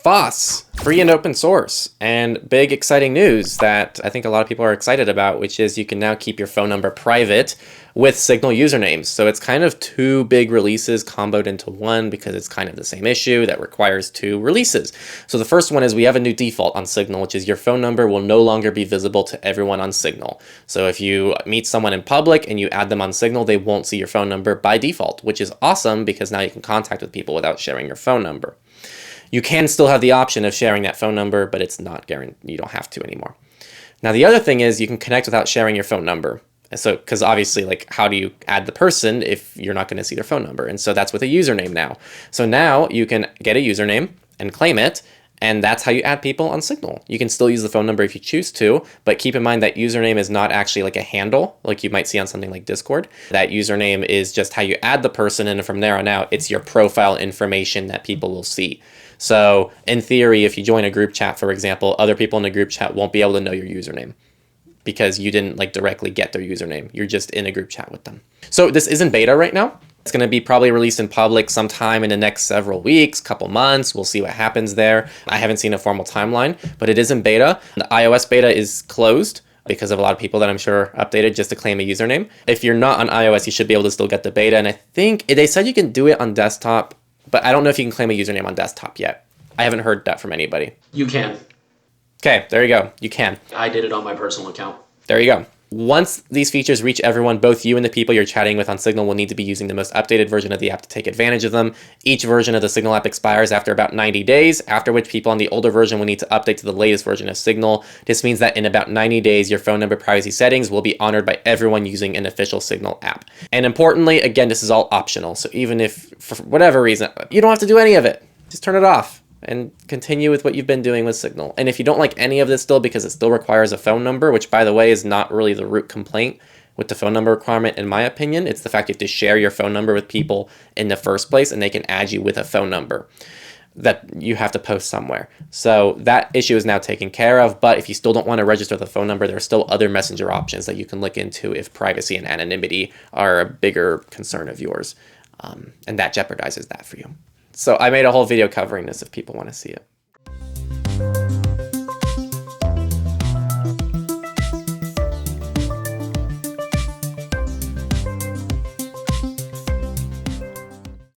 FOSS, free and open source, and big exciting news that I think a lot of people are excited about, which is you can now keep your phone number private with Signal usernames. So it's kind of two big releases comboed into one because it's kind of the same issue that requires two releases. So the first one is we have a new default on Signal, which is your phone number will no longer be visible to everyone on Signal. So if you meet someone in public and you add them on Signal, they won't see your phone number by default, which is awesome because now you can contact with people without sharing your phone number. You can still have the option of sharing that phone number, but it's not guaranteed. You don't have to anymore. Now, the other thing is you can connect without sharing your phone number. So, because obviously, like, how do you add the person if you're not going to see their phone number? And so that's with a username now. So now you can get a username and claim it, and that's how you add people on Signal. You can still use the phone number if you choose to, but keep in mind that username is not actually like a handle, like you might see on something like Discord. That username is just how you add the person, and from there on out, it's your profile information that people will see. So in theory, if you join a group chat, for example, other people in the group chat won't be able to know your username because you didn't like directly get their username. You're just in a group chat with them. So this is in beta right now. It's going to be probably released in public sometime in the next several weeks, couple months. We'll see what happens there. I haven't seen a formal timeline, but it is in beta. The iOS beta is closed because of a lot of people that I'm sure updated just to claim a username. If you're not on iOS, you should be able to still get the beta. And I think they said you can do it on desktop, but I don't know if you can claim a username on desktop yet. I haven't heard that from anybody. You can. Okay, there you go. You can. I did it on my personal account. There you go. Once these features reach everyone, both you and the people you're chatting with on Signal will need to be using the most updated version of the app to take advantage of them. Each version of the Signal app expires after about 90 days, after which people on the older version will need to update to the latest version of Signal. This means that in about 90 days, your phone number privacy settings will be honored by everyone using an official Signal app. And importantly, again, this is all optional. So even if, for whatever reason, you don't have to do any of it, just turn it off and continue with what you've been doing with Signal. And if you don't like any of this still, because it still requires a phone number, which by the way is not really the root complaint with the phone number requirement, in my opinion, it's the fact you have to share your phone number with people in the first place and they can add you with a phone number that you have to post somewhere. So that issue is now taken care of, but if you still don't want to register the phone number, there are still other messenger options that you can look into if privacy and anonymity are a bigger concern of yours. And that jeopardizes that for you. So I made a whole video covering this if people want to see it.